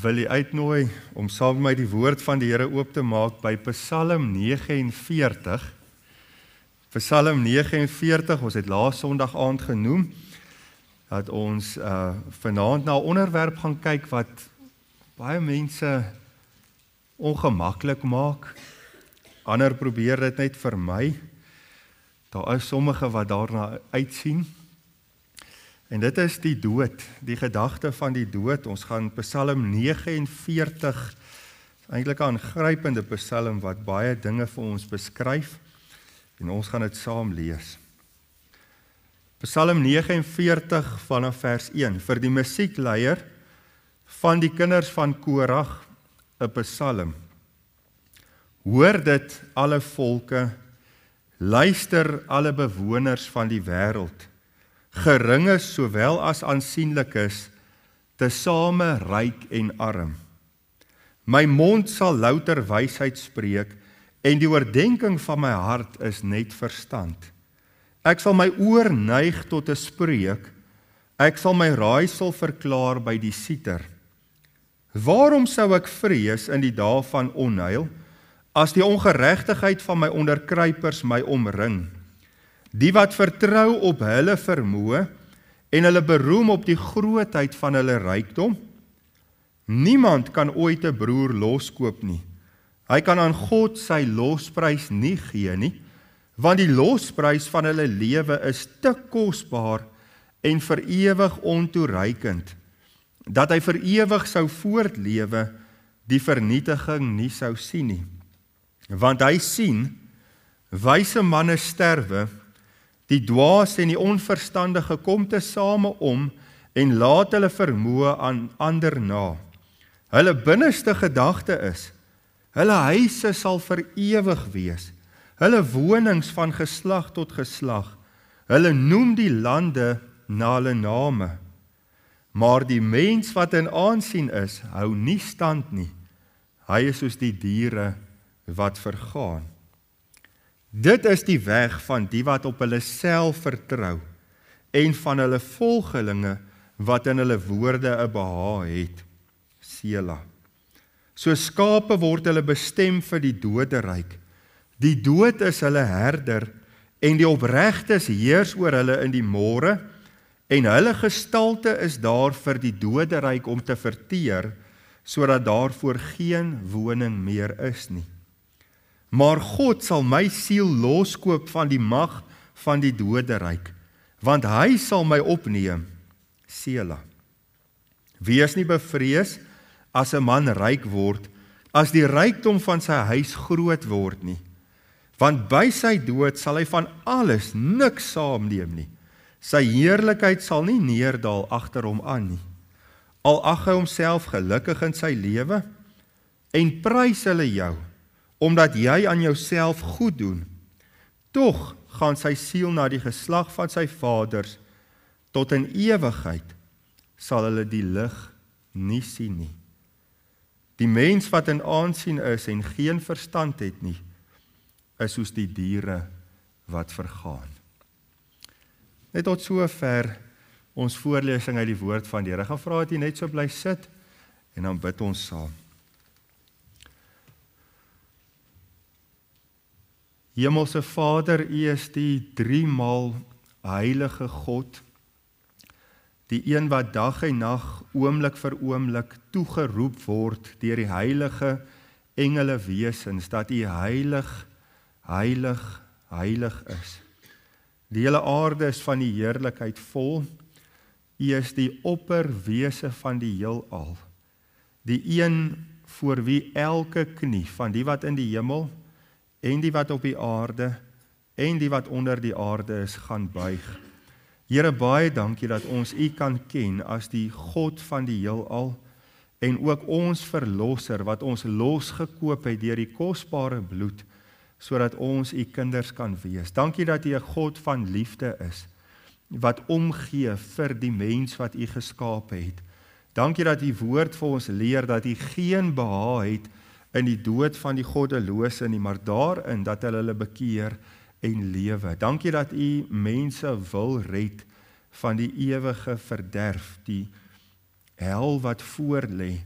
wil u uitnooi om saam met my die woord van die Here oop te maak by Psalm 49. Psalm 49, ons het laas Sondag aand genoem, dat ons vanaand na 'n onderwerp gaan kyk wat baie mense ongemaklik maak. Ander probeer dit net vermy. Daar is sommige wat daarna uitsien. En dit is die dood, die gedagte van die dood. Ons gaan Psalm 49, eintlik 'n aangrypende psalm wat baie dinge vir ons beskryf. En ons gaan dit saam lees. Psalm 49 vanaf vers 1. Vir die musiekleier van die kinders van Korag, 'n psalm. Hoor dit alle volke, luister alle bewoners van die wêreld. Geringes sowel as aansienlikes, tesame ryk en arm. My mond sal louter wysheid spreek, en die oordenking van my hart is net verstand. Ek sal my oor neig tot 'n spreek, ek sal my raaisel verklaar by die sieter. Waarom sou ek vrees in die dae van onheil, as die ongeregtigheid van my onderkruipers my omring? Die wat vertrou op hulle vermoë en hulle beroem op die grootheid van hulle rykdom. Niemand kan ooit 'n broer loskoop nie. Hy kan aan God sy losprys nie gee nie, want die losprys van hulle lewe is te kosbaar en vir ewig ontoereikend, dat hy vir ewig sou voortlewe, die vernietiging nie sou sien nie. Want hy sien, wyse manne sterwe, die dwaas en die onverstandige kom tesame om en laat hulle vermoë aan ander na. Hulle binneste gedagte is, hulle huise sal vir ewig wees, hulle wonings van geslag tot geslag, hulle noem die lande na hulle name. Maar die mens wat in aansien is, hou nie stand nie. Hy is soos die diere wat vergaan. Dit is die weg van die wat op hulle self vertrou, en van hulle volgelinge wat in hulle woorde 'n behaag het. Sela. So skape word hulle bestem vir die doderyk. Die dood is hulle herder, en die opregtes heers oor hulle in die môre, en hulle gestalte is daar vir die doderyk om te verteer, sodat daarvoor geen woning meer is nie. Maar God sal my siel loskoop van die mag van die doderyk, want hy sal my opneem. Sela. Wees nie bevrees as 'n man ryk word, as die rykdom van sy huis groot word nie. Want by sy dood sal hy van alles niks saamneem nie. Sy heerlikheid sal nie neerdaal agter hom aan nie. Al ag hy homself gelukkig in sy lewe, en prys hulle jou, omdat jy aan jouself goed doen. Tog gaan sy siel na die geslag van sy vaders, tot in ewigheid sal hulle die lig nie sien nie. Die mens wat in aansien is en geen verstand het nie, is soos die diere wat vergaan. Net tot sover ons voorlesing uit die woord van die Here. Ek gaan vra dat jy net so bly sit en dan bid ons saam. Hemelse Vader, U is die driemaal heilige God, die een wat dag en nag, oomblik vir oomblik toegeroep word deur die heilige engele wesens, dat U heilig, heilig, heilig is. Die hele aarde is van die heerlikheid vol. U is die opperwese van die heelal, die een voor wie elke knie van die wat in die hemel en die wat op die aarde en die wat onder die aarde is, gaan buig. Here, baie dankie dat ons U kan ken as die God van die heelal en ook ons verlosser wat ons losgekoop het deur die kosbare bloed, sodat ons U kinders kan wees. Dankie dat U 'n God van liefde is, wat omgee vir die mens wat U geskaap het. Dankie dat U woord vir ons leer dat U geen behaag het in die dood van die goddelose nie, maar daarin dat hulle bekeer en lewe. Dankie dat U mense wil red van die ewige verderf, die hel wat voor lê,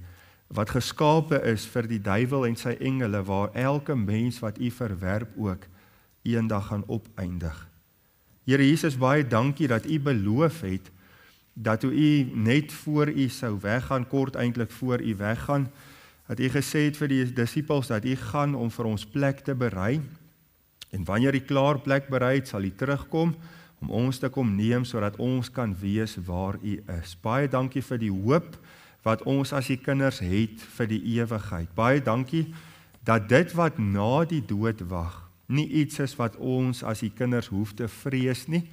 wat geskape is vir die duiwel en sy engele, waar elke mens wat u verwerp ook eendag gaan opeindig. Here Jesus, baie dankie dat u beloof het, dat toe u net voor u sou weggaan, kort eintlik voor u weggaan, dat u gesê het vir die disippels, dat u gaan om vir ons plek te berei, en wanneer u klaar plek berei het, sal u terugkom, om ons te kom neem, sodat ons kan wees waar u is. Baie dankie vir die hoop, wat ons as die kinders het vir die ewigheid. Baie dankie, dat dit wat na die dood wag, nie iets is wat ons as die kinders hoef te vrees nie,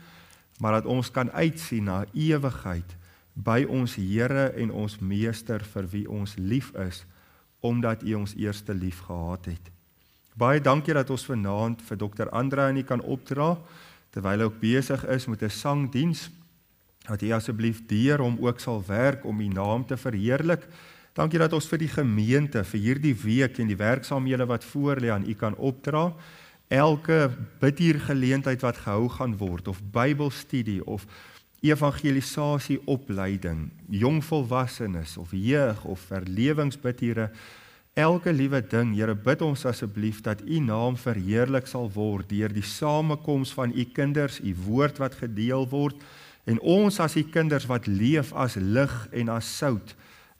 maar dat ons kan uitsien na ewigheid by ons Here en ons Meester vir wie ons lief is, omdat u ons eerste lief gehad het. Baie dankie dat ons vanaand vir Dr. Andrea en u kan opdra, terwyl hy ook besig is met 'n sangdiens, dat u asseblief deur hom ook sal werk om u naam te verheerlik. Dankie dat ons vir die gemeente, vir hierdie week en die werksaamhede wat voor lê aan u kan opdra. Elke bidhuurgeleentheid wat gehou gaan word, of Bybelstudie, of evangelisasie opleiding, jongvolwassenes, of jeug, of verlewingsbidhure, elke liewe ding, Here, bid ons asseblief dat u naam verheerlik sal word deur die samekoms van u kinders, u woord wat gedeel word, en ons as u kinders wat leef as lig en as sout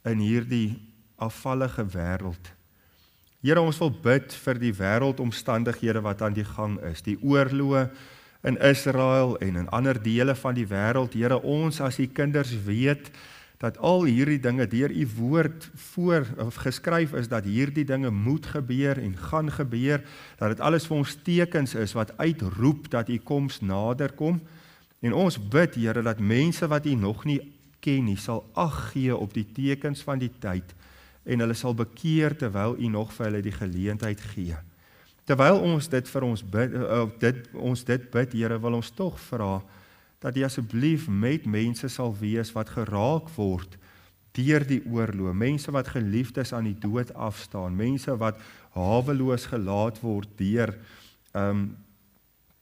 in hierdie afvallige wêreld. Here, ons wil bid vir die wêreldomstandighede wat aan die gang is, die oorloë in Israel en in ander dele van die wêreld. Here, ons as u kinders weet dat al hierdie dinge deur u woord geskryf is, dat hierdie dinge moet gebeur en gaan gebeur, dat dit alles vir ons tekens is wat uitroep dat u koms nader kom. En ons bid, Here, dat mense wat u nog nie ken nie, sal ag gee op die tekens van die tyd, en hulle sal bekeer terwyl u nog vir hulle die geleentheid gee. Terwyl ons dit vir ons bid, Here, wil ons tog vra dat u asseblief met mense sal wees wat geraak word deur die oorlog, mense wat geliefdes aan die dood afstaan, mense wat haweloos gelaat word deur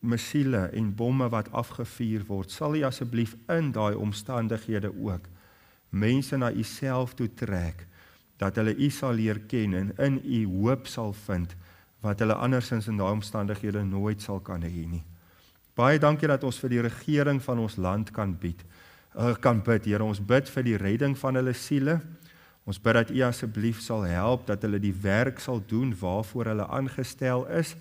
missiele en bomme wat afgevuur word. Sal u asseblief in daai omstandighede ook mense na u self toe trek, dat hulle u sal leer ken en in u hoop sal vind, wat hulle andersins in daai omstandighede nooit sal kan hê nie. Baie dankie dat ons vir die regering van ons land kan bid, Here. Ons bid vir die redding van hulle siele. Ons bid dat u asseblief sal help, dat hulle die werk sal doen waarvoor hulle aangestel is,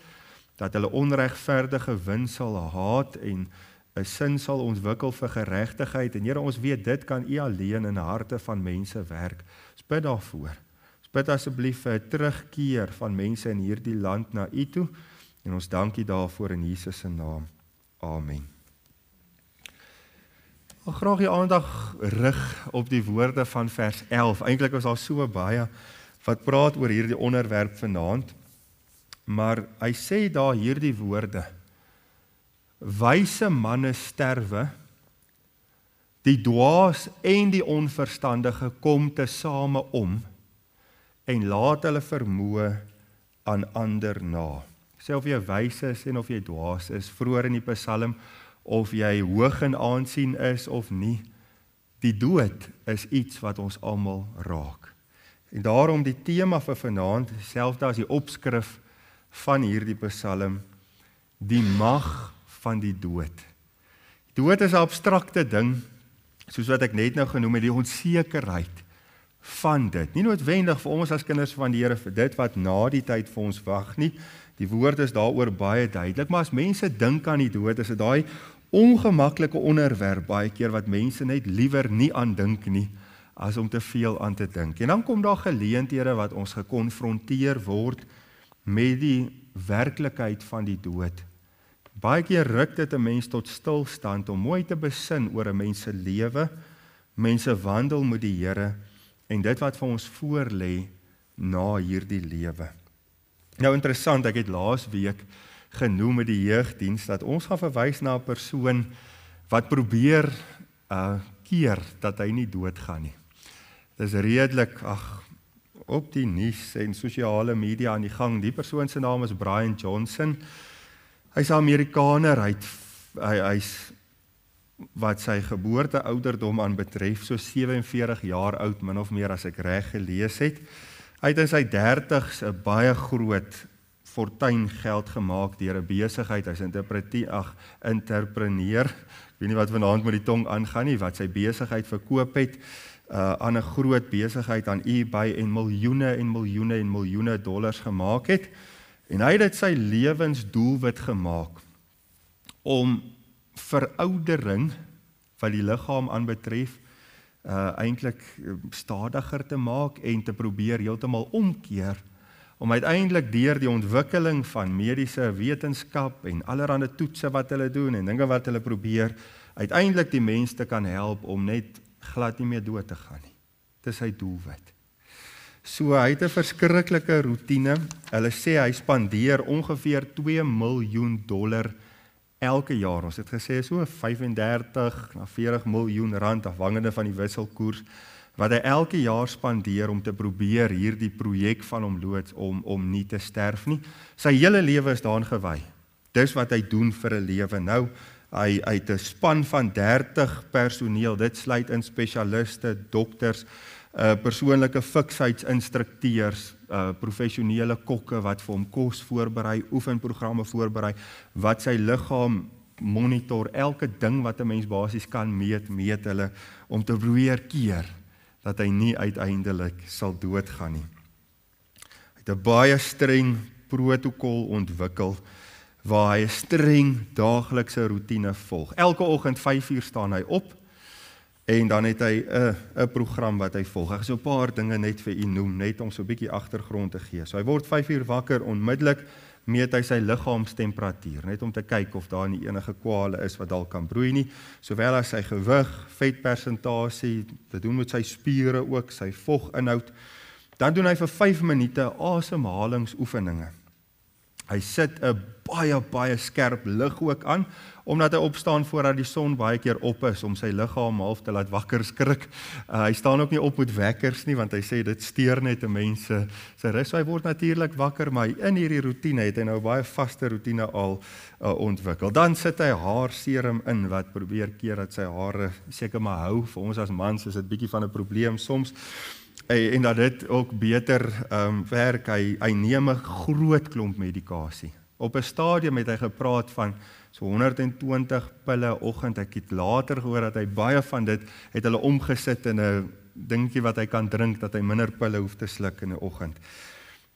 dat hulle onregverdige win sal haat en 'n sin sal ontwikkel vir geregtigheid. En Here, ons weet dit kan u alleen in harte van mense werk. Ons bid daarvoor. Ons bid asseblief vir 'n terugkeer van mense in hierdie land na u toe, en ons dank u daarvoor in Jesus se naam. Amen. Ek wil graag die aandag rig op die woorde van vers 11. Eintlik is daar so baie wat praat oor hierdie onderwerp vanaand, maar hy sê daar hierdie woorde: wyse manne sterwe, die dwaas en die onverstandige kom tesame om, en laat hulle vermoë aan ander na. Sê of jy wys is en of jy dwaas is, vroeër in die Psalm, of jy hoog in aansien is of nie, die dood is iets wat ons almal raak. En daarom die tema vir vanaand, selfs as die opskrif van hierdie Psalm, die mag van die dood. Dood is 'n abstrakte ding, soos wat ek net nou genoem het, die onsekerheid van dit. Nie noodwendig vir ons as kinders van die Here vir dit wat na die tyd vir ons wag nie. Die woord is daaroor baie duidelik, maar as mense dink aan die dood, is dit daai ongemaklike onderwerp baie keer wat mense net liewer nie aan dink nie, as om te veel aan te dink. En dan kom daar geleenthede wat ons gekonfronteer word met die werklikheid van die dood. Baie keer ruk dit 'n mens tot stilstand om mooi te besin oor 'n mens se lewe, mense wandel met die Here en dit wat vir ons voorlê na hierdie lewe. Nou interessant, ek het laas week genoem met die jeugdiens dat ons gaan verwys na 'n persoon wat probeer keer dat hy nie doodgaan nie. Dit is redelik op die nuus en sosiale media aan die gang. Die persoon se naam is Brian Johnson. Hy's 'n Amerikaner, hy's wat sy geboorteouderdom aan betref, so 47 jaar oud, min of meer as ek reg gelees het. Hy het in sy 30's 'n baie groot fortuin geld gemaak deur 'n besigheid, hy's 'n entrepreneur, ek weet nie wat vanaand met die tong aangaan nie, wat sy besigheid verkoop het, aan 'n groot besigheid aan eBay en miljoene dollars gemaak het. En hy het dit sy lewensdoelwit gemaak om veroudering wat die liggaam aanbetref eintlik stadiger te maak en te probeer heeltemal omkeer om uiteindelik deur die ontwikkeling van mediese wetenskap en allerlei toetse wat hulle doen en dinge wat hulle probeer uiteindelik die mens te kan help om net glad nie meer dood te gaan nie. Dit is sy doelwit. So hy het 'n verskriklike roetine. Hulle sê hy spandeer ongeveer $2 miljoen elke jaar. Ons het gesê so 35 na 40 miljoen rand afhangende van die wisselkoers wat hy elke jaar spandeer om te probeer hierdie projek van hom loods om nie te sterf nie. Sy hele lewe is daaraan gewy. Dis wat hy doen vir 'n lewe. Nou hy het 'n span van 30 personeel. Dit sluit in spesialiste, dokters, persoonlike fiksheidsinstrukteurs, professionele kokke wat vir hom kos voorberei, oefenprogramme voorberei, wat sy liggaam monitor, elke ding wat 'n mens basies kan meet hulle om te probeer keer dat hy nie uiteindelik sal doodgaan nie. Hy het 'n baie streng protokol ontwikkel waar hy 'n streng daaglikse roetine volg. Elke oggend 5:00 staan hy op en dan het hy 'n program wat hy volg. Ek gaan so 'n paar dinge net vir u noem, net om so 'n bietjie agtergrond te gee. So hy word 5:00 wakker, onmiddellik meet hy sy liggaamstemperatuur, net om te kyk of daar nie enige kwale is wat dalk kan broei nie, sowel as sy gewig, vetpersentasie, dit doen met sy spiere ook, sy voginhoud. Dan doen hy vir 5 minute asemhalingsoefeninge. Hy sit 'n baie skerp lig ook aan, omdat hy opstaan voordat die son baie keer op is, om sy liggaam half te laat wakker skrik. Hy staan ook nie op met wekkers nie, want hy sê dit steur net 'n mens sy rus. So hy word natuurlik wakker, maar in hierdie roetine het hy nou baie vaste roetine al ontwikkel. Dan sit hy haarserum in, wat probeer keer dat sy hare seker maar hou. Vir ons as mans is dit bietjie van 'n probleem soms. En dat dit ook beter werk, hy neem 'n groot klomp medikasie. Op 'n stadium het hy gepraat van so 120 pille 'n oggend. Ek het later gehoor dat hy baie van dit het hulle omgesit in 'n dingetjie wat hy kan drink, dat hy minder pille hoef te sluk in 'n oggend.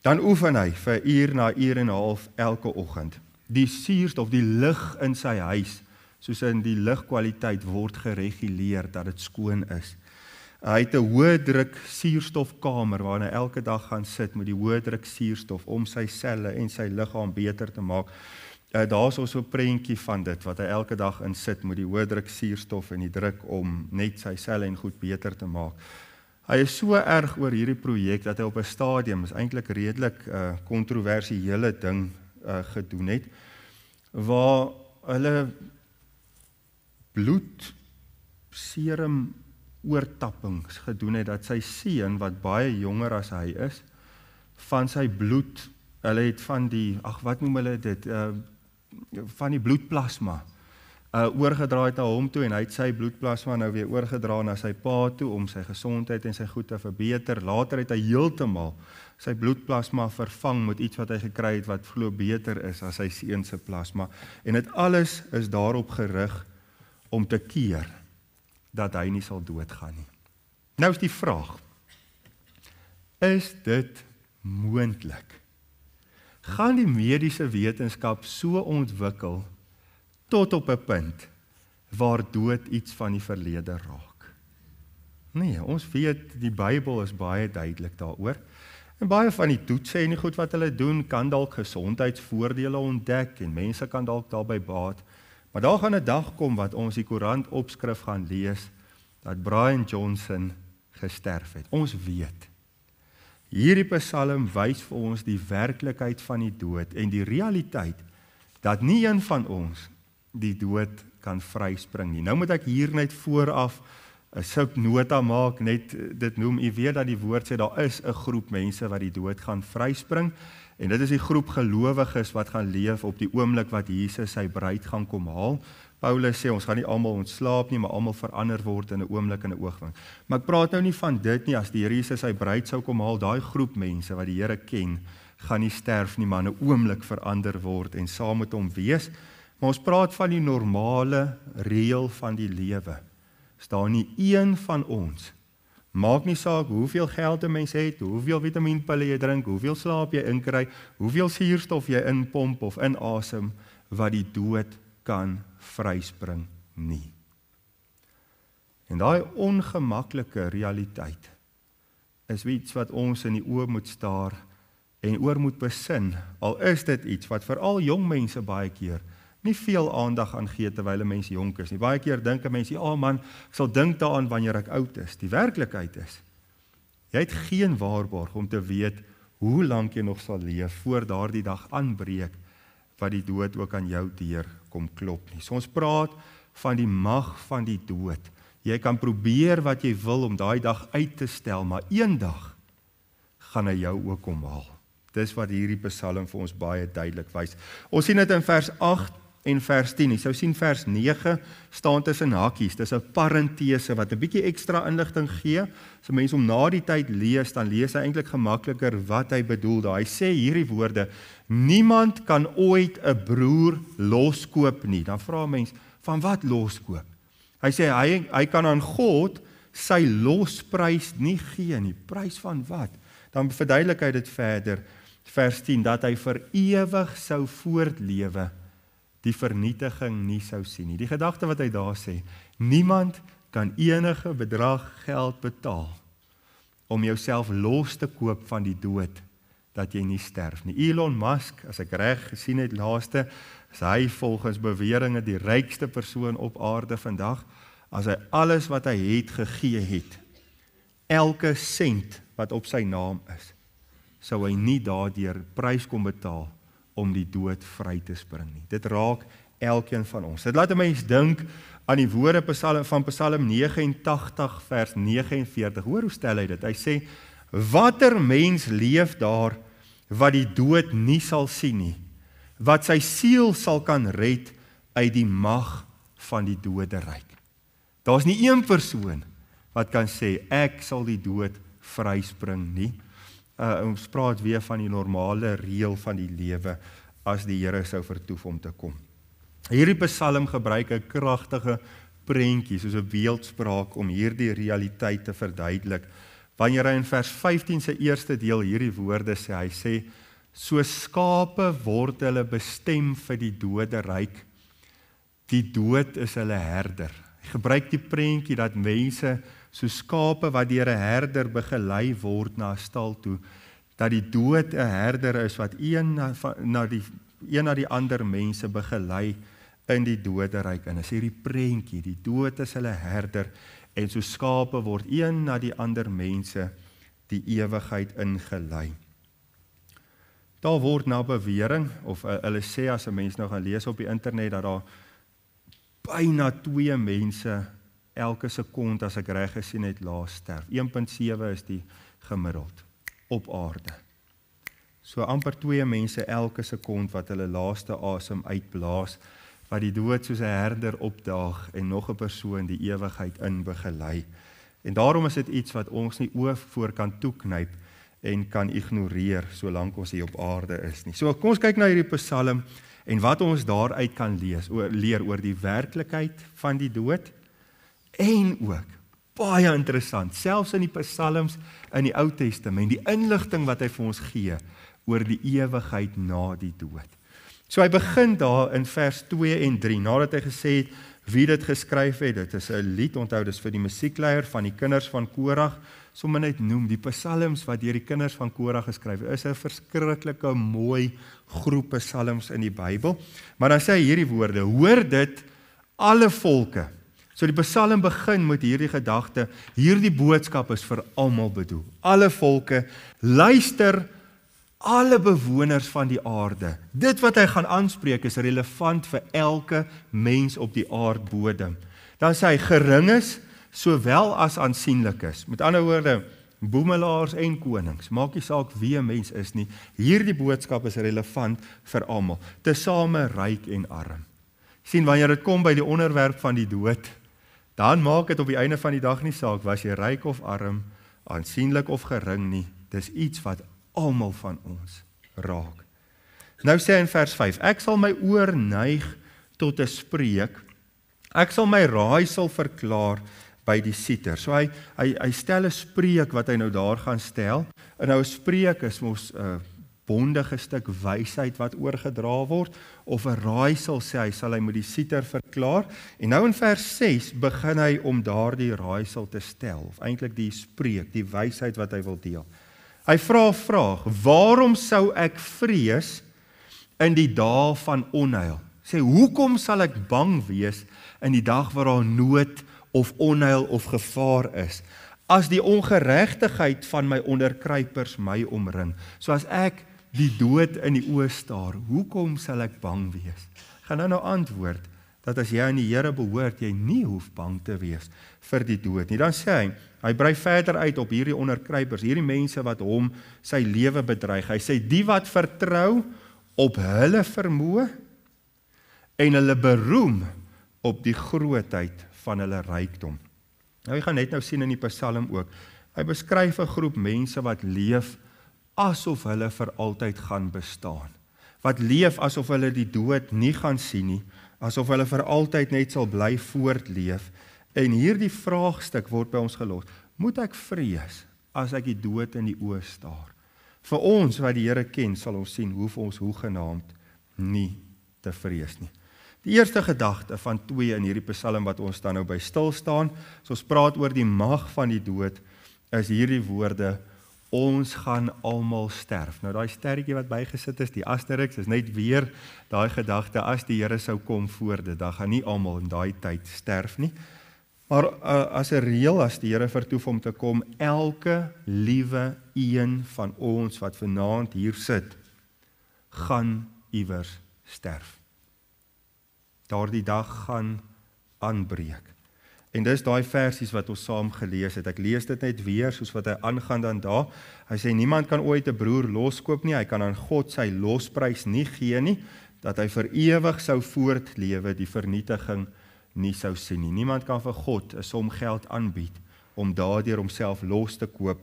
Dan oefen hy vir 1 uur na 1 uur en 'n half elke oggend. Die suurstof, die lug in sy huis, soos in die lugkwaliteit word gereguleer dat dit skoon is. Hy het 'n hoë druk suurstofkamer waarin hy elke dag gaan sit met die hoë druk suurstof om sy selle en sy liggaam beter te maak. Daar's ook so 'n prentjie van dit wat hy elke dag in sit met die hoë druk suurstof en die druk om net sy selle en goed beter te maak. Hy is so erg oor hierdie projek dat hy op 'n stadium, is eintlik redelik kontroversiële ding gedoen het, waar hulle bloedserum oortappings gedoen het, dat sy seun, wat baie jonger as hy is, van sy bloed, hulle het van die, wat noem hulle dit, van die bloedplasma, oorgedra het na hom toe, en hy het sy bloedplasma nou weer oorgedra na sy pa toe, om sy gesondheid en sy goed te verbeter. Later het hy heeltemal sy bloedplasma vervang met iets wat hy gekry het, wat glo beter is as sy seun se plasma, en dit alles is daarop gerig om te keer dat hy nie sal doodgaan nie. Nou is die vraag, is dit moontlik? Gaan die mediese wetenskap so ontwikkel tot op 'n punt waar dood iets van die verlede raak? Nee, ons weet die Bybel is baie duidelik daaroor. En baie van die toetse en die goed wat hulle doen, kan dalk gesondheidsvoordele ontdek en mense kan dalk daarby baat. Maar daar gaan 'n dag kom wat ons die koerant opskrif gaan lees dat Brian Johnson gesterf het. Ons weet. Hierdie Psalm wys vir ons die werklikheid van die dood en die realiteit dat nie een van ons die dood kan vryspring nie. Nou moet ek hier net vooraf 'n subnota maak, net dit noem, u weet dat die woord sê daar is 'n groep mense wat die dood gaan vryspring. En dit is die groep gelowiges wat gaan leef op die oomblik wat Jesus sy bruid gaan kom haal. Paulus sê, ons gaan nie almal ontslaap nie, maar almal verander word in 'n oomblik en 'n oogwink. Maar ek praat nou nie van dit nie, as die Here Jesus sy bruid sou kom haal, daai groep mense wat die Here ken, gaan nie sterf nie, maar in 'n oomblik verander word en saam met hom wees. Maar ons praat van die normale reël van die lewe. Is daar nie een van ons, maak nie saak hoeveel geld 'n mens het, hoeveel vitamienpille jy drink, hoeveel slaap jy inkry, hoeveel suurstof jy inpomp of inasem, wat die dood kan vryspring nie. En daai ongemaklike realiteit is iets wat ons in die oë moet staar en oor moet besin, al is dit iets wat veral jong mense baie keer nie veel aandag aan gee terwyl 'n mens jonk is nie. Baie keer dink 'n mens, ja man, ek sal dink daaraan wanneer ek oud is. Die werklikheid is, jy het geen waarborg om te weet hoe lank jy nog sal leef voor daardie dag aanbreek wat die dood ook aan jou deur kom klop nie. So ons praat van die mag van die dood. Jy kan probeer wat jy wil om daai dag uit te stel, maar eendag gaan hy jou ook kom haal. Dis wat hierdie Psalm vir ons baie duidelik wys. Ons sien dit in vers 8 en vers 10. Jy sou sien vers 9 staan tussen hakies. Dis 'n parentese wat 'n bietjie ekstra inligting gee. As 'n mens om na die tyd lees, dan lees hy eintlik gemakliker wat hy bedoel daar. Hy sê hierdie woorde: niemand kan ooit 'n broer loskoop nie. Dan vra 'n mens, van wat loskoop? Hy sê hy kan aan God sy losprys nie gee nie. Prys van wat? Dan verduidelik hy dit verder, vers 10, dat hy vir ewig sou voortlewe, die vernietiging nie sou sien nie. Die gedagte wat hy daar sê, niemand kan enige bedrag geld betaal om jouself los te koop van die dood, dat jy nie sterf nie. Elon Musk, as ek reg gesien het laaste, is hy volgens beweringe die rykste persoon op aarde vandag. As hy alles wat hy het gegee het, elke sent wat op sy naam is, sou hy nie daardeur prys kom betaal om die dood vry te spring nie. Dit raak elkeen van ons. Dit laat 'n mens dink aan die woorde van Psalm 89 vers 49. Hoor hoe stel hy dit? Hy sê, watter mens leef daar wat die dood nie sal sien nie, wat sy siel sal kan red uit die mag van die doderyk. Daar's nie een persoon wat kan sê, ek sal die dood vryspring nie. Ons praat weer van die normale reël van die lewe as die Here sou vertoef om te kom. Hierdie Psalm gebruik 'n kragtige prentjie, soos 'n beeldspraak om hierdie realiteit te verduidelik. Wanneer hy in vers 15 se eerste deel hierdie woorde sê, hy sê, so skape word hulle bestem vir die doderyk, die dood is hulle herder. Hy gebruik die prentjie dat mense so skape wat deur 'n herder begelei word na 'n stal toe, dat die dood 'n herder is wat een na die ander mense begelei in die doderyk. En as hierdie prentjie, die dood is hulle herder, en so skape word een na die ander mense die ewigheid ingelei. Daar word na bewering, of hulle sê as 'n mens nou gaan lees op die internet, dat daar byna 2 mense elke sekond, as ek reg gesien het, laas sterf. 1.7 is die gemiddeld op aarde. So amper 2 mense elke sekond wat hulle laaste asem uitblaas, wat die dood soos 'n herder opdaag en nog 'n persoon die ewigheid in begelei. En daarom is dit iets wat ons nie oë voor kan toeknyp en kan ignoreer solank ons hier op aarde is nie. So kom ons kyk na hierdie Psalm en wat ons daaruit kan leer oor die werklikheid van die dood. En ook, baie interessant, selfs in die Psalms in die Ou Testament, die inligting wat hy vir ons gee oor die ewigheid na die dood. So hy begin daar in vers 2 en 3, nadat hy gesê het wie dit geskryf het. Dit is 'n lied, onthou, dis vir die musiekleier van die kinders van Korag, sommer net noem, die Psalms wat deur die kinders van Korag geskryf is 'n verskriklike mooi groep Psalms in die Bybel. Maar dan sê hy hierdie woorde, hoor dit alle volke. So die Psalm begin met hierdie gedagte, hierdie boodskap is vir almal bedoel. Alle volke, luister alle bewoners van die aarde. Dit wat hy gaan aanspreek is relevant vir elke mens op die aardbodem. Dan sê hy geringes sowel as aansienlikes. Met ander woorde, boemelaars en konings, maak nie saak wie 'n mens is nie. Hierdie boodskap is relevant vir almal, tesame ryk en arm. Sien, wanneer dit kom by die onderwerp van die dood, dan maak dit op die einde van die dag nie saak, was jy ryk of arm, aansienlik of gering nie, dis iets wat almal van ons raak. Nou sê hy in vers 5, ek sal my oor neig tot 'n spreek, ek sal my raaisel verklaar by die sieter. So hy stel 'n spreek wat hy nou daar gaan stel, en nou 'n spreek is mos 'n bondige stuk wysheid wat oorgedra word, of 'n raaisel sê hy, sal hy met die sieter verklaar, en nou in vers 6 begin hy om daardie raaisel te stel, of eintlik die spreek, die wysheid wat hy wil deel. Hy vra 'n vraag, waarom sou ek vrees in die dae van onheil? Sê, hoekom sal ek bang wees in die dag waar daar nood of onheil of gevaar is, as die ongeregtigheid van my onderkruipers my omring? So as ek die dood in die oë staar, hoekom sal ek bang wees? Gaan nou antwoord, dat as jy aan die Here behoort, jy nie hoef bang te wees vir die dood nie. Dan sê hy brei verder uit op hierdie onderkruipers, hierdie mense wat hom sy lewe bedreig. Hy sê, die wat vertrou op hulle vermoë, en hulle beroem op die grootheid van hulle rykdom. Nou, jy gaan net nou sien in die Psalm ook, hy beskryf 'n groep mense wat leef asof hulle vir altyd gaan bestaan. Wat leef asof hulle die dood nie gaan sien nie, asof hulle vir altyd net sal bly voortleef. En hierdie vraagstuk word by ons gelos. Moet ek vrees as ek die dood in die oë staar? Vir ons wat die Here ken, sal ons sien, hoef ons hoegenaamd nie te vrees nie. Die eerste gedagte van 2 in hierdie Psalm wat ons dan nou by stil staan, as ons praat oor die mag van die dood, is hierdie woorde, ons gaan almal sterf. Nou daai sterretjie wat bygesit is, die asterix, is net weer daai gedagte, as die Here sou kom voor dit, dan gaan nie almal in daai tyd sterf nie. Maar as 'n reël, as die Here vertoef om te kom, elke liewe een van ons wat vanaand hier sit, gaan iewers sterf. Daardie dag gaan aanbreek. En dis daai versies wat ons saam gelees het. Ek lees dit net weer, soos wat hy aangaan dan daar. Hy sê, niemand kan ooit 'n broer loskoop nie, hy kan aan God sy losprys nie gee nie, dat hy vir ewig sou voortlewe, die vernietiging nie sou sien nie. Niemand kan vir God 'n som geld aanbied, om daardeur homself los te koop,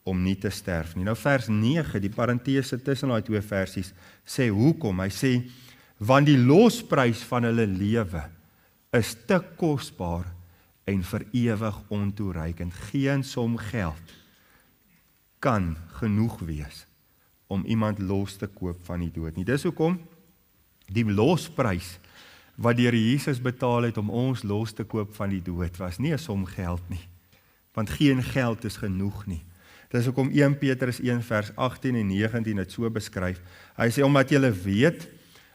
om nie te sterf nie. Nou vers 9, die parentese tussen daai 2 versies, sê hoekom? Hy sê, want die losprys van hulle lewe is te kosbaar en vir ewig ontoereikend. Geen som geld kan genoeg wees om iemand los te koop van die dood nie. Dis hoekom die losprys wat deur Jesus betaal het om ons los te koop van die dood, was nie 'n som geld nie, want geen geld is genoeg nie. Dis hoekom 1 Petrus 1 vers 18 en 19 dit so beskryf. Hy sê, omdat julle weet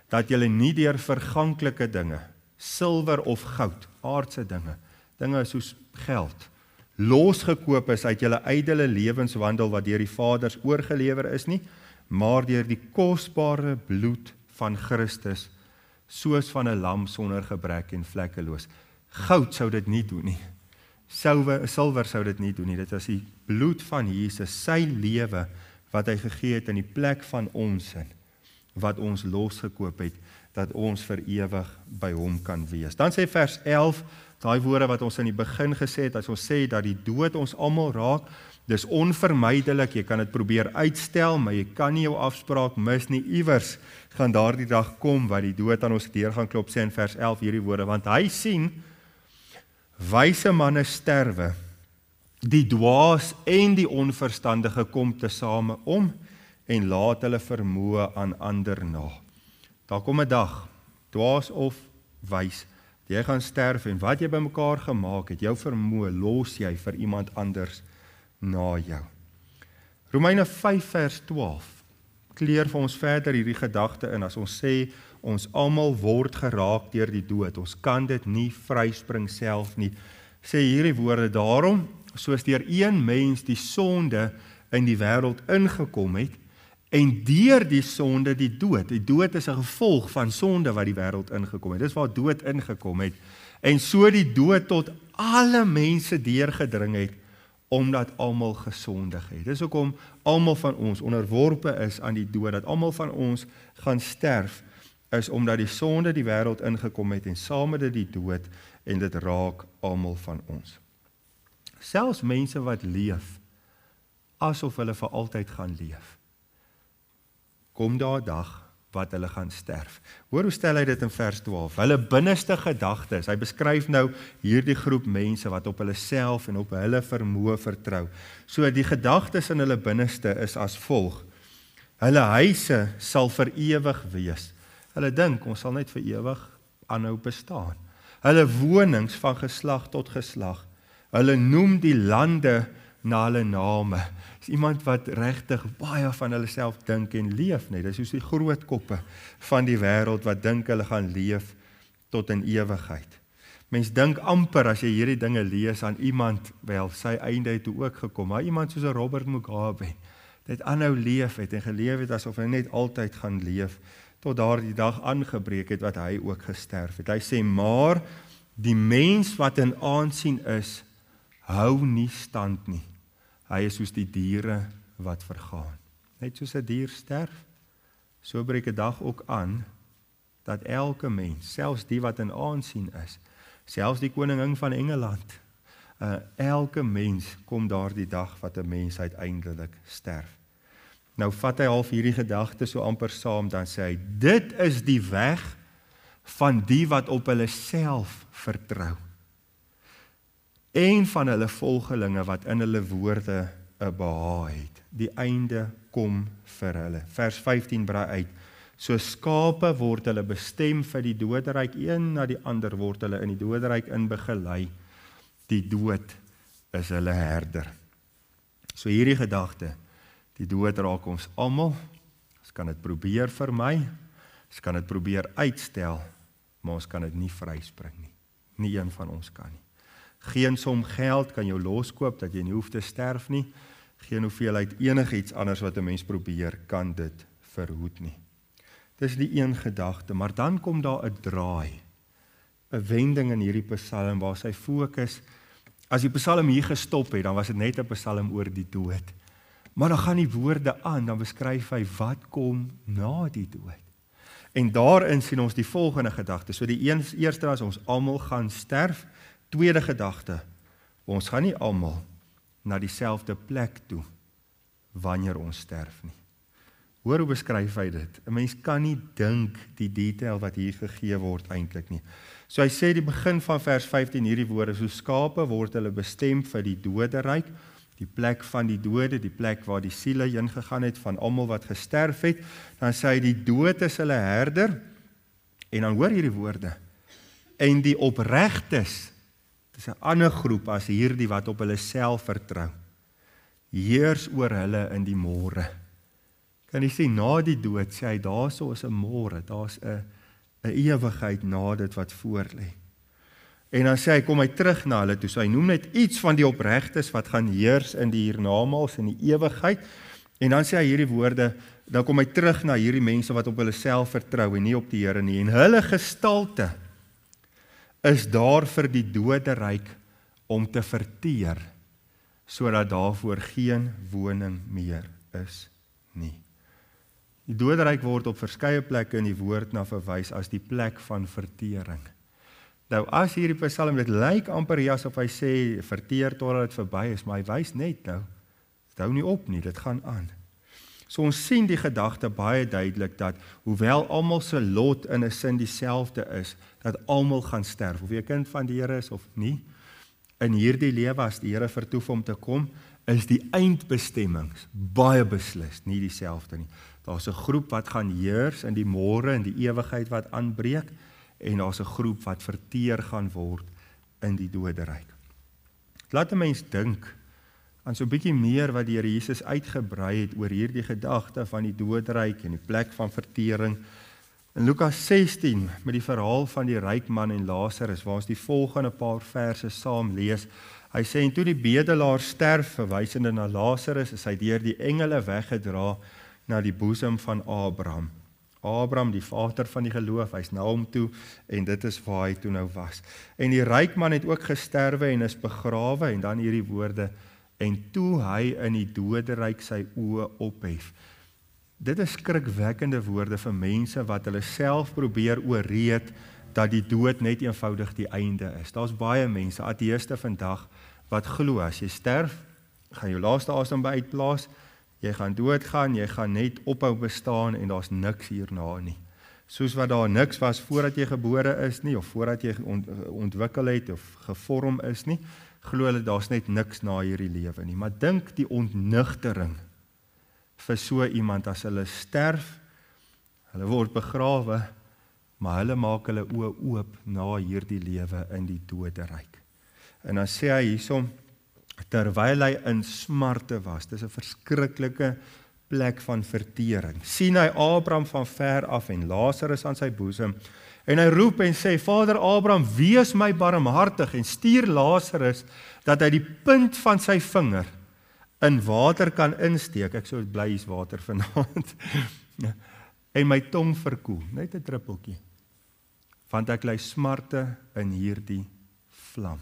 dat julle nie deur verganklike dinge, silwer of goud, aardse dinge soos geld, losgekoop is uit julle ydelle lewenswandel wat deur die Vaders oorgelewer is nie, maar deur die kosbare bloed van Christus, soos van 'n lam sonder gebrek en vlekkeloos. Goud sou dit nie doen nie. Silwer sou dit nie doen nie. Dit was die bloed van Jesus, sy lewe wat hy gegee het in die plek van ons sin, wat ons losgekoop het, dat ons vir ewig by hom kan wees. Dan sê vers 11, daai woorde wat ons in die begin gesê het, as ons sê dat die dood ons almal raak, dis onvermydelik, jy kan dit probeer uitstel, maar jy kan nie jou afspraak mis nie. Iewers gaan daardie dag kom, wat die dood aan ons deur gaan klop, sê in vers 11 hierdie woorde, want hy sien, wyse manne sterwe, die dwaas en die onverstandige kom tesame om, en laat hulle vermoë aan ander na. Daar kom 'n dag, dwaas of wys, jy gaan sterf, en wat jy bymekaar gemaak het, jou vermoë, los jy vir iemand anders na jou. Romeine 5 vers 12 kleur vir ons verder hierdie gedagte in, as ons sê, ons almal word geraak deur die dood, ons kan dit nie vryspring self nie, sê hierdie woorde, daarom, soos deur een mens die sonde in die wêreld ingekom het, en deur die sonde die dood is 'n gevolg van sonde wat die wêreld ingekom het, dis waar dood ingekom het, en so die dood tot alle mense deurgedring het, omdat almal gesondig het. Dis hoekom almal van ons onderworpe is aan die dood, dat almal van ons gaan sterf is omdat die sonde die wêreld ingekom het en saam met dit die dood en dit raak almal van ons. Selfs mense wat leef asof hulle vir altyd gaan leef, kom daar 'n dag wat hulle gaan sterf. Hoor hoe stel hy dit in vers 12. Hulle binneste gedagtes, hy beskryf nou hierdie groep mense wat op hulle self en op hulle vermoë vertrou. So die gedagtes in hulle binneste is as volg. Hulle huise sal vir ewig wees. Hulle dink ons sal net vir ewig aanhou bestaan. Hulle wonings van geslag tot geslag. Hulle noem die lande na hulle name. Is iemand wat regtig baie van hulle self dink en leef net. Dis soos die groot koppe van die wêreld wat dink hulle gaan leef tot in ewigheid. Mens dink amper as jy hierdie dinge lees aan iemand, wel sy einde het toe ook gekom, maar iemand soos 'n Robert Mugabe, dit aanhou leef het en geleef het asof hy net altyd gaan leef tot daardie dag aangebreek het wat hy ook gesterf het. Hy sê, maar die mens wat in aansien is, hou nie stand nie. Hy is soos die diere wat vergaan. Net soos 'n dier sterf, so breek 'n dag ook aan, dat elke mens, selfs die wat in aansien is, selfs die koningin van Engeland, elke mens kom daardie dag wat 'n mens uiteindelik sterf. Nou vat hy half hierdie gedagte so amper saam, dan sê hy, dit is die weg van die wat op hulle self vertrou. En van hulle volgelinge wat in hulle woorde 'n behaag het. Die einde kom vir hulle. Vers 15 brei uit. So skape word hulle bestem vir die doderyk, een na die ander word hulle in die doderyk inbegelei. Die dood is hulle herder. So hierdie gedagte, die dood raak ons almal. Ons kan dit probeer vermy, ons kan dit probeer uitstel, maar ons kan dit nie vryspring nie. Nie een van ons kan nie. Geen som geld kan jou loskoop dat jy nie hoef te sterf nie. Geen hoeveelheid enigiets anders wat 'n mens probeer kan dit verhoed nie. Dis die een gedagte, maar dan kom daar 'n draai, 'n wending in hierdie psalm waar sy fokus, as die psalm hier gestop het, dan was dit net 'n psalm oor die dood. Maar dan gaan die woorde aan, dan beskryf hy wat kom na die dood. En daarin sien ons die volgende gedagte. So die eerste is ons almal gaan sterf. Tweede gedagte, ons gaan nie almal na dieselfde plek toe wanneer ons sterf nie. Hoor hoe beskryf hy dit? 'n Mens kan nie dink die detail wat hier gegee word eintlik nie. So hy sê die begin van vers 15 hierdie woorde, so skape word hulle bestem vir die doderyk, die plek van die dode, die plek waar die siele heen gegaan het van almal wat gesterf het. Dan sê hy die dood is hulle herder, en dan hoor hierdie woorde, en die opregtes, dis 'n ander groep as hierdie wat op hulle self vertrou, heers oor hulle in die môre. Kan jy sien, na die dood sê hy, daarso is 'n môre, daar's 'n ewigheid na dit wat voor lê. En dan sê hy, kom hy terug na hulle toe, so hy noem net iets van die opregtes wat gaan heers in die hiernamaals, in die ewigheid, en dan sê hy hierdie woorde, dan kom hy terug na hierdie mense wat op hulle self vertrou en nie op die Here nie, en hulle gestalte is daar vir die doderyk om te verteer, sodat daarvoor geen woning meer is nie. Die doderyk word op verskeie plekke in die woord na verwys as die plek van vertering. Nou as hierdie psalm, dit lyk amper asof hy sê, verteer totdat dit verby is, maar hy wys net nou, dit hou nie op nie, dit gaan aan. So ons sien die gedagte baie duidelik dat, hoewel almal se lot in 'n sin dieselfde is, dat almal gaan sterf, of jy 'n kind van die Here is of nie, in hierdie lewe as die Here vertoef om te kom, is die eindbestemmings baie beslis nie dieselfde nie. Daar's 'n groep wat gaan heers in die môre, in die ewigheid wat aanbreek, en daar's 'n groep wat verteer gaan word in die doderyk. Laat 'n mens dink aan so 'n bietjie meer wat die Here Jesus uitgebrei het oor hierdie gedagte van die doderyk en die plek van vertering. In Lukas 16, met die verhaal van die ryk man en Lazarus, waar ons die volgende paar verse saam lees. Hy sê, en toe die bedelaar sterf, verwysende na Lazarus, is hy deur die engele weggedra na die boesem van Abraham. Abraham, die vader van die geloof, hy's na hom toe, en dit is waar hy toe nou was. En die ryk man het ook gesterwe en is begrawe, en dan hierdie woorde, en toe hy in die doderyk sy oë ophef. Dit is skrikwekkende woorde vir mense wat hulle self probeer oorreed dat die dood net eenvoudig die einde is. Daar's baie mense, ateïste vandag, wat glo as jy sterf, gaan jou laaste asem by uitblaas, jy gaan doodgaan, jy gaan net ophou bestaan en daar's niks hierna nie. Soos wat daar niks was voordat jy gebore is nie, of voordat jy ontwikkel het of gevorm is nie, glo hulle daar's net niks na hierdie lewe nie. Maar dink die ontnigtering vir so iemand as hulle sterf, hulle word begrawe, maar hulle maak hulle oë oop na hierdie lewe in die doderyk. En dan sê hy hiersom, terwyl hy in smarte was, dis 'n verskriklike plek van vertering, sien hy Abraham van ver af en Lazarus aan sy boesem, en hy roep en sê, Vader Abraham, wees my barmhartig en stuur Lazarus, dat hy die punt van sy vinger in water kan insteek, ek sou bly is water vanaand, en my tong verkoel, net 'n druppeltjie, want ek ly smarte in hierdie vlam.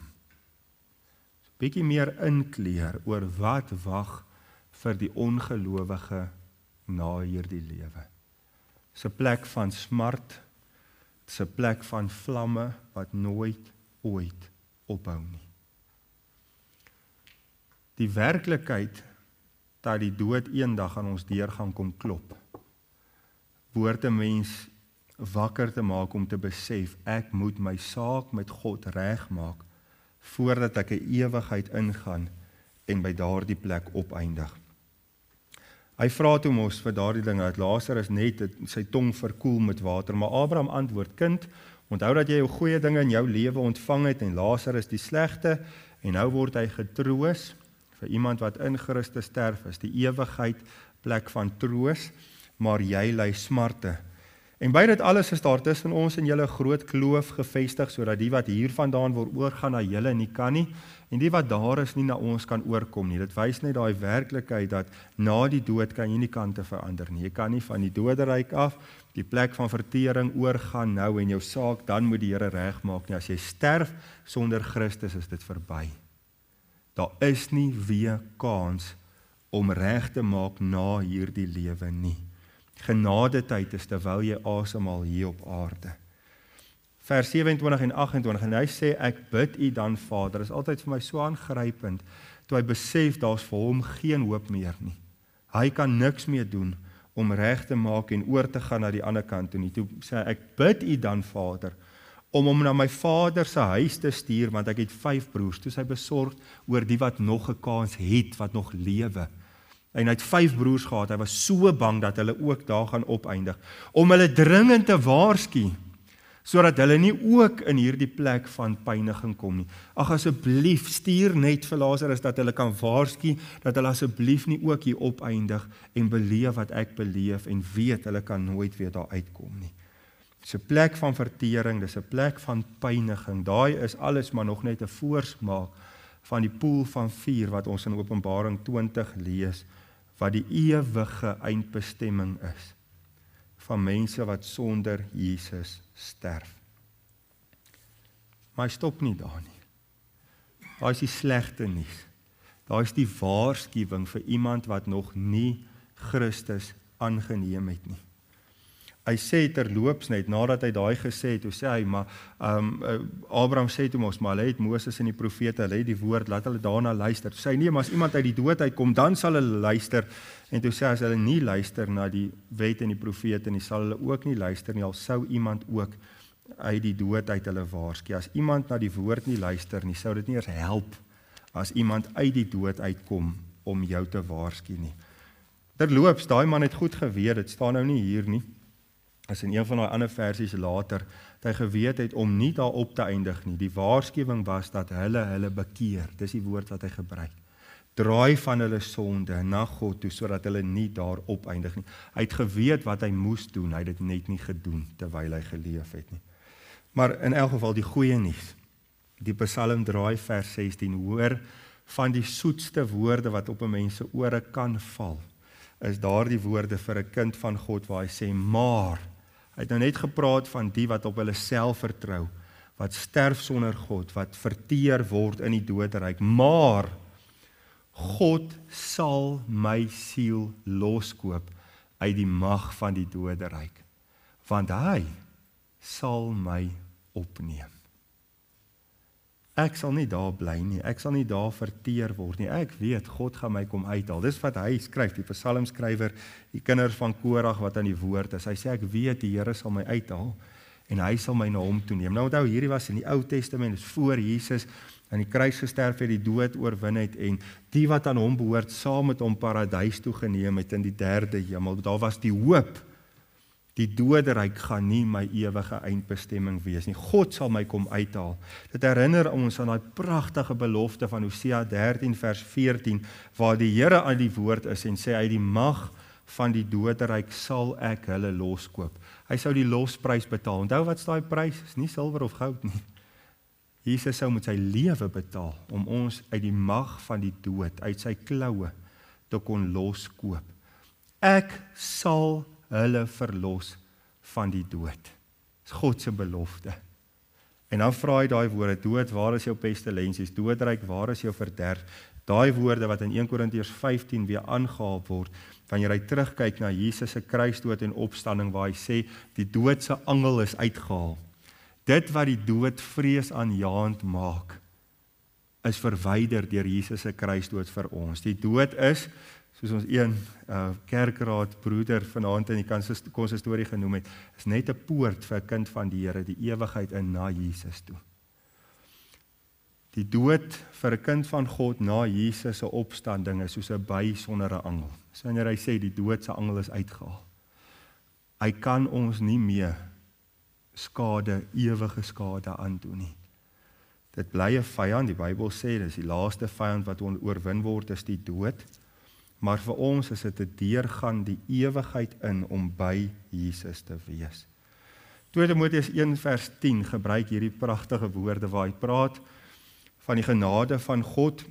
Bietjie meer inkleer oor wat wag vir die ongelowige na hierdie lewe. Dis 'n plek van smart, dis 'n plek van vlamme wat nooit ooit ophou nie. Die werklikheid dat die dood eendag aan ons deur gaan kom klop, behoort 'n mens wakker te maak om te besef, ek moet my saak met God regmaak voordat ek 'n ewigheid ingaan en by daardie plek opeindig. Hy vra toe mos vir daardie ding, dat Lazarus net sy tong verkoel met water, maar Abraham antwoord, kind, onthou dat jy jou goeie dinge in jou lewe ontvang het en Lazarus die slegte, en nou word hy getroos vir iemand wat in Christus sterf is, die ewigheid plek van troos, maar jy ly smarte. En by dit alles is daar tussen ons en julle groot kloof gevestig, sodat die wat hier vandaan wil oorgaan na julle nie kan nie, en die wat daar is nie na ons kan oorkom nie. Dit wys net daai werklikheid dat na die dood kan jy nie kante verander nie. Jy kan nie van die doderyk af, die plek van vertering oorgaan nou en jou saak, dan moet die Here regmaak nie. As jy sterf sonder Christus is dit verby. Daar is nie weer kans om reg te maak na hierdie lewe nie. Genadetyd is terwyl jy asemhaal hier op aarde. Vers 27 en 28, en hy sê, ek bid u dan Vader, is altyd vir my so aangrypend, toe hy besef, daar is vir hom geen hoop meer nie. Hy kan niks meer doen, om reg te maak en oor te gaan na die ander kant toe nie. Toe sê hy, ek bid u dan Vader, om hom na my vader se huis te stuur, want ek het 5 broers, toe is hy besorgd oor die wat nog 'n kans het, wat nog lewe. En hy het 5 broers gehad, hy was so bang dat hulle ook daar gaan opeindig, om hulle dringend te waarsku, sodat hulle nie ook in hierdie plek van pyniging kom nie. Ag asseblief, stuur net vir Lazarus, dat hulle kan waarsku, dat hulle asseblief nie ook hier opeindig, en beleef wat ek beleef, en weet, hulle kan nooit weer daar uitkom nie. Dis 'n plek van vertering, dis 'n plek van pyniging, daai is alles maar nog net 'n voorsmaak, van die poel van vuur, wat ons in Openbaring 20 lees, wat die ewige eindbestemming is, van mense wat sonder Jesus sterf. Maar hy stop nie daar nie. Daar is die slegte nuus. Daar is die waarskuwing vir iemand wat nog nie Christus aangeneem het nie. Hy sê terloops net, nadat hy daai gesê het, toe sê hy, maar Abraham sê toe mos, maar hulle het Moses en die profete, hulle het die woord, laat hulle daarna luister. Toe sê hy, nee, maar as iemand uit die dood uitkom, dan sal hulle luister, en toe sê hy, as hulle nie luister na die wet en die profete nie, sal hulle ook nie luister nie, al sou iemand ook uit die dood uit hulle waarsku. As iemand na die woord nie luister nie, sou dit nie eers help, as iemand uit die dood uitkom, om jou te waarsku nie. Terloops, daai man het goed geweet, dit staan nou nie hier nie, as in een van die ander versies later, dat hy geweet het om nie daarop te eindig nie. Die waarskuwing was dat hulle bekeer, dis die woord wat hy gebruik. Draai van hulle sonde na God toe, sodat hulle nie daarop eindig nie. Hy het geweet wat hy moes doen, hy het dit net nie gedoen, terwyl hy geleef het nie. Maar in elk geval die goeie nuus, die Psalm draai vers 16, hoor van die soetste woorde wat op 'n mens se ore kan val, is daardie woorde vir 'n kind van God, waar hy sê, maar, hy het nou net gepraat van die wat op hulle self vertrou, wat sterf sonder God, wat verteer word in die doderyk, maar God sal my siel loskoop uit die mag van die doderyk, want hy sal my opneem. Ek sal nie daar bly nie, ek sal nie daar verteer word nie, ek weet, God gaan my kom uithaal. Dis wat hy skryf, die psalmskrywer, die kinders van Korag wat aan die woord is. Hy sê, ek weet, die Here sal my uithaal, en hy sal my na hom toeneem. Nou onthou, hierdie was in die Ou Testament, dis voor Jesus aan die kruis gesterf het, die dood oorwin het, en die wat aan hom behoort, saam met hom paradys toe geneem het in die derde hemel. Daar was die hoop, die doderyk gaan nie my ewige eindbestemming wees nie. God sal my kom uithaal. Dit herinner ons aan die pragtige belofte van Hosea 13 vers 14, waar die Here aan die woord is en sê, uit die mag van die doderyk sal ek hulle loskoop. Hy sou die losprys betaal. Onthou wat is daai prys? Is nie silwer of goud nie. Jesus sou met sy lewe betaal om ons uit die mag van die dood, uit sy kloue te kon loskoop. Ek sal hulle verlos van die dood. Dis God se belofte. En dan vra hy daai woorde, dood, waar is jou pestilensies? Doodryk, waar is jou verderf? Daai woorde wat in 1 Korintiërs 15 weer aangehaal word, wanneer hy terugkyk na Jesus se kruisdood en opstanding, waar hy sê, die dood se angel is uitgehaal. Dit wat die dood vreesaanjaend maak, is verwyder deur Jesus se kruisdood vir ons. Die dood is, soos ons een kerkraad broeder vanaand in die konsistorie genoem het, is net 'n poort vir 'n kind van die Here, die ewigheid in na Jesus toe. Die dood vir 'n kind van God na Jesus se opstanding is soos 'n by sonder 'n angel. So wanneer hy sê die dood se angel is uitgehaal. Hy kan ons nie meer skade, ewige skade aandoen nie. Dit bly 'n vyand, die Bybel sê, dis die laaste vyand wat oorwin word, is die dood. Maar vir ons is dit 'n deurgaan die ewigheid in om by Jesus te wees. 2 Timoteus 1 vers 10 gebruik hierdie pragtige woorde waar hy praat van die genade van God,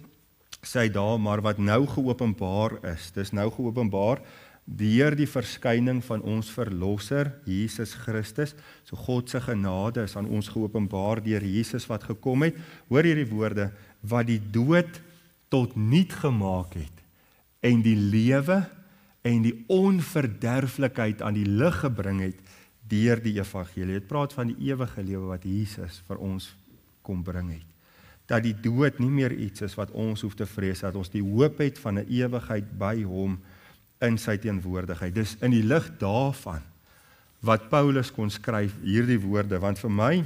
sê hy daar, maar wat nou geopenbaar is. Dis nou geopenbaar deur die verskyning van ons verlosser, Jesus Christus. So God se genade is aan ons geopenbaar deur Jesus wat gekom het. Hoor hierdie woorde, wat die dood tot niet gemaak het, en die lewe en die onverderflikheid aan die lig gebring het deur die evangelie. Het praat van die ewige lewe wat Jesus vir ons kom bring het. Dat die dood nie meer iets is wat ons hoef te vrees, dat ons die hoop het van 'n ewigheid by hom in sy teenwoordigheid. Dis in die lig daarvan wat Paulus kon skryf hierdie woorde, want vir my,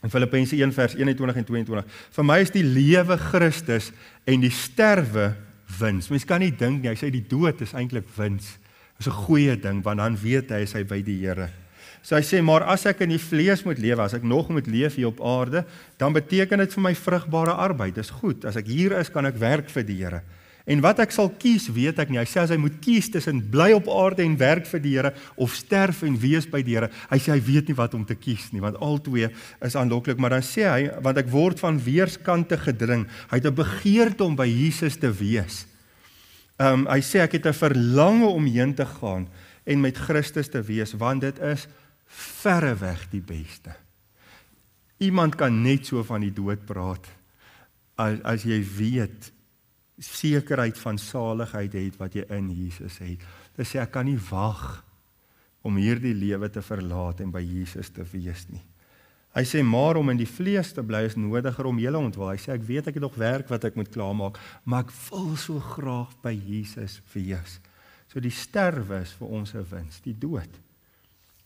in Filippense 1 vers 21 en 22, vir my is die lewe Christus en die sterwe wins. Mens kan nie dink nie, hy sê die dood is eintlik wins. Dis 'n goeie ding, want dan weet hy, is hy by die Here. So hy sê, maar as ek in die vlees moet lewe, as ek nog moet leef hier op aarde, dan beteken dit vir my vrugbare arbeid. Dis goed, as ek hier is, kan ek werk vir die Here. En wat ek sal kies, weet ek nie. Hy sê as hy moet kies tussen bly op aarde en werk vir die Here, of sterf en wees by die Here, hy sê hy weet nie wat om te kies nie, want albei is aanloklik. Maar dan sê hy, want ek word van weerskante gedring, hy het 'n begeerte om by Jesus te wees. Hy sê ek het 'n verlange om heen te gaan en met Christus te wees, want dit is verreweg die beste. Iemand kan net so van die dood praat, as jy weet, sekerheid van saligheid het wat jy in Jesus het. Dit sê ek kan nie wag om hierdie lewe te verlaat en by Jesus te wees nie. Hy sê maar om in die vlees te bly is nodiger om julle ontwil. Hy sê ek weet ek het nog werk wat ek moet klaarmaak, maar ek wil so graag by Jesus wees. So die sterwe is vir ons 'n wins. Die dood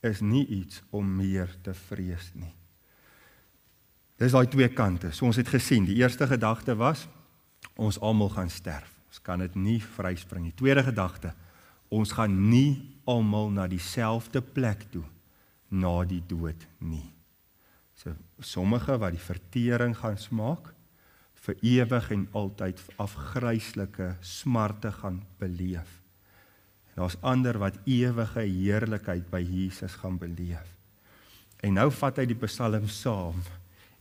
is nie iets om meer te vrees nie. Dis daai twee kante. So ons het gesien, die eerste gedagte was, ons almal gaan sterf. Ons kan dit nie vryspring nie. Tweede gedagte, ons gaan nie almal na dieselfde plek toe na die dood nie. So sommige wat die vertering gaan smaak, vir ewig en altyd afgryslike smarte gaan beleef. En daar's ander wat ewige heerlikheid by Jesus gaan beleef. En nou vat hy die Psalm saam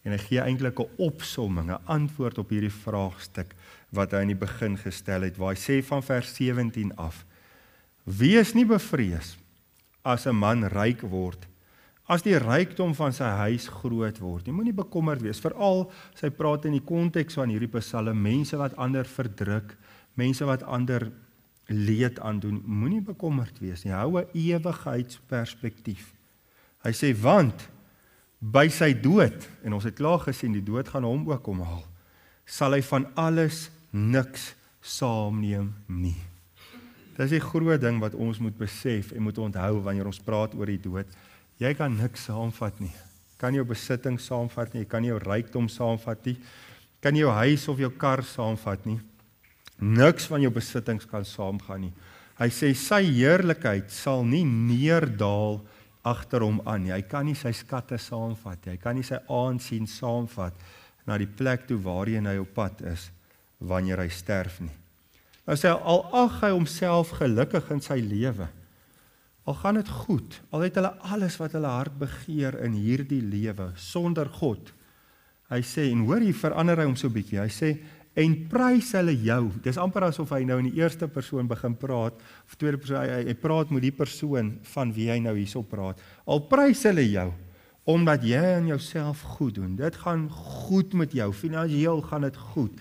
en hy gee eintlik 'n opsomming, 'n antwoord op hierdie vraagstuk wat hy in die begin gestel het, waar hy sê van vers 17 af: Wees nie bevrees as 'n man ryk word, as die rykdom van sy huis groot word. Jy moenie bekommerd wees, veral as hy praat in die konteks van hierdie Psalm, mense wat ander verdruk, mense wat ander leed aandoen, moenie bekommerd wees nie, hou 'n ewigheidsperspektief. Hy sê, want by sy dood, en ons het klaar gesien, die dood gaan hom ook omhaal, sal hy van alles niks saamneem nie. Dit is die groot ding wat ons moet besef en moet onthou wanneer ons praat oor die dood. Jy kan niks saamvat nie. Kan jou besitting saamvat nie, jy kan nie jou rykdom saamvat nie, kan nie jou huis of jou kar saamvat nie. Niks van jou besittings kan saamgaan nie. Hy sê sy heerlikheid sal nie neerdaal agter hom aan nie. Hy kan nie sy skatte saamvat nie. Hy kan nie sy aansien saamvat na die plek toe waarheen hy op pad is wanneer hy sterf nie. Nou sê al ag hy homself gelukkig in sy lewe. Al gaan dit goed, al het hulle alles wat hulle hart begeer in hierdie lewe sonder God. Hy sê en hoor hier verander hy hom so 'n bietjie. Hy sê en prys hulle jou. Dis amper asof hy nou in die eerste persoon begin praat, of tweede persoon, hy praat met die persoon van wie hy nou hierso praat. Al prys hulle jou, omdat jy aan jouself goed doen. Dit gaan goed met jou, finansiëel gaan dit goed.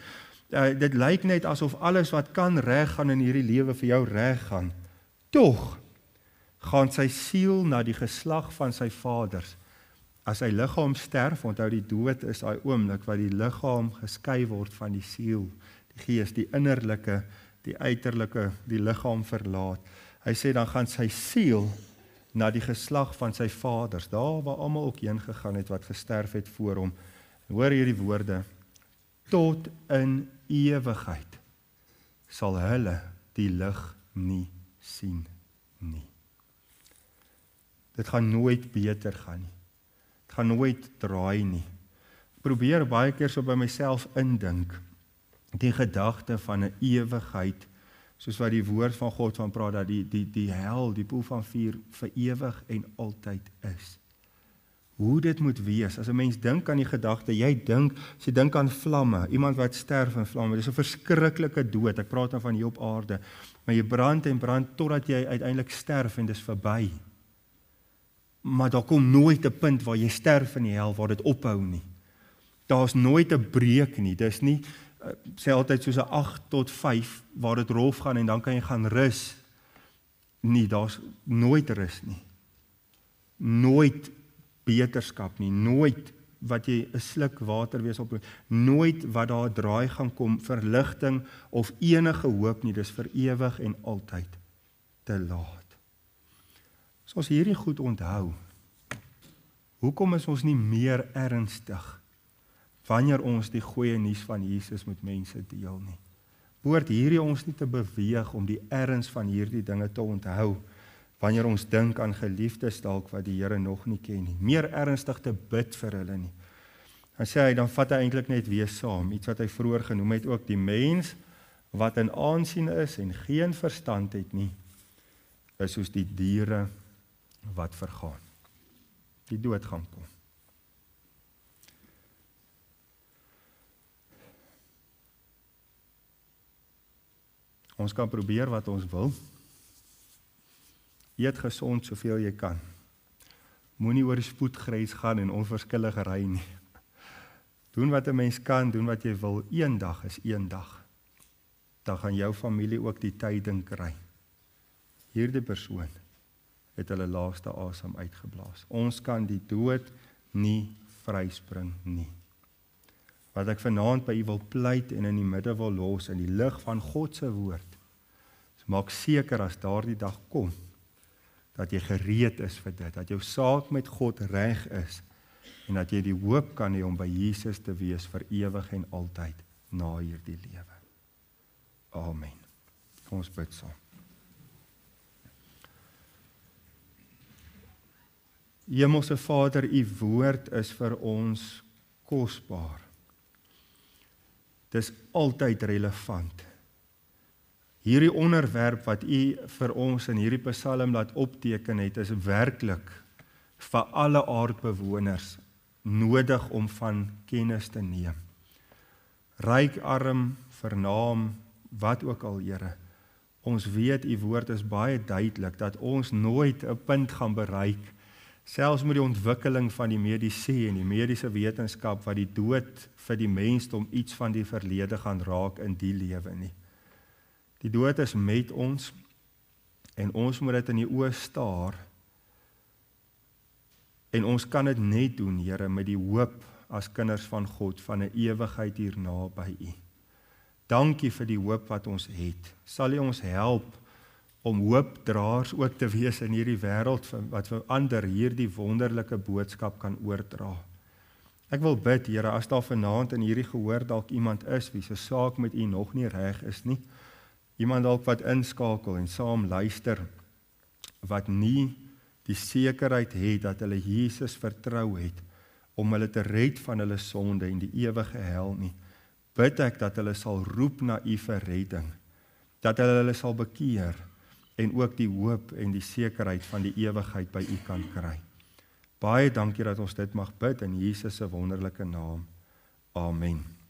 Dit lyk net asof alles wat kan reg gaan in hierdie lewe vir jou reg gaan. Tog gaan sy siel na die geslag van sy vaders. As sy liggaam sterf, onthou die dood is daai oomblik wat die liggaam geskei word van die siel, die gees, die innerlike, die uiterlike, die liggaam verlaat. Hy sê dan gaan sy siel na die geslag van sy vaders, daar waar almal ook heen gegaan het wat gesterf het voor hom. Hoor hierdie woorde, tot in ewigheid sal hulle die lig nie sien nie. Dit gaan nooit beter gaan nie. Dit gaan nooit draai nie. Probeer baie keer so by myself indink, die gedagte van 'n ewigheid, soos wat die woord van God van praat, dat die hel, die poel van vuur, vir ewig en altyd is. Hoe dit moet wees, as 'n mens dink aan die gedagte, as jy dink aan vlamme, iemand wat sterf in vlamme, dis 'n verskriklike dood, ek praat nou van hier op aarde, maar jy brand en brand, totdat jy uiteindelik sterf en dis verby. Maar daar kom nooit 'n punt waar jy sterf in die hel, waar dit ophou nie. Daar's nooit 'n breek nie, dis nie, sê altyd soos 'n 8 tot 5, waar dit rof gaan en dan kan jy gaan rus. Nee, daar's nooit rus nie. Nooit beterskap nie, nooit wat jy 'n sluk water wees op, nooit wat daar 'n draai gaan kom, verligting of enige hoop nie, dis vir ewig en altyd te laat. As ons hierdie goed onthou, hoekom is ons nie meer ernstig wanneer ons die goeie nuus van Jesus met mense deel nie? Behoort hierdie ons nie te beweeg om die erns van hierdie dinge te onthou, wanneer ons dink aan geliefdes dalk wat die Here nog nie ken nie, meer ernstig te bid vir hulle nie. Dan sê hy, dan vat hy eintlik net weer saam, iets wat hy vroeër genoem het ook, die mens wat in aansien is en geen verstand het nie, is soos die diere wat vergaan. Die dood gaan kom. Ons kan probeer wat ons wil. Eet gesond soveel jy kan. Moenie oor die spoedgrens gaan en onverskillig ry nie. Doen wat 'n mens kan, doen wat jy wil. Een dag is een dag. Dan gaan jou familie ook die tyding kry. Hierdie persoon het hulle laaste asem uitgeblaas. Ons kan die dood nie vryspring nie. Wat ek vanaand by u wil pleit en in die midde wil los in die lig van God se woord, is maak seker as daardie dag kom, dat jy gereed is vir dit, dat jou saak met God reg is, en dat jy die hoop kan hê om by Jesus te wees vir ewig en altyd na hierdie lewe. Amen. Kom ons bid saam. Hemelse Vader, u woord is vir ons kosbaar. Dis altyd relevant. Hierdie onderwerp wat u vir ons in hierdie Psalm laat opteken het, is werklik vir alle aardbewoners nodig om van kennis te neem. Ryk, arm, vernaam, wat ook al, Here. Ons weet u woord is baie duidelik dat ons nooit 'n punt gaan bereik, selfs met die ontwikkeling van die mediese en die mediese wetenskap, wat die dood vir die mensdom iets van die verlede gaan raak in die lewe nie. Die dood is met ons en ons moet dit in die oë staar. En ons kan dit net doen, Here, met die hoop as kinders van God, van 'n ewigheid hierna by U. Dankie vir die hoop wat ons het. Sal U ons help om hoopdraers ook te wees in hierdie wêreld, wat vir ander hierdie wonderlike boodskap kan oordra. Ek wil bid, Here, as daar vanaand in hierdie gehoor dalk iemand is, wie se saak met U nog nie reg is nie, iemand dalk wat inskakel en saam luister, wat nie die sekerheid het dat hulle Jesus vertrou het, om hulle te red van hulle sonde en die ewige hel nie, bid ek dat hulle sal roep na U vir redding, dat hulle sal bekeer, en ook die hoop en die sekerheid van die ewigheid by U kan kry. Baie dankie dat ons dit mag bid in Jesus se wonderlike naam. Amen.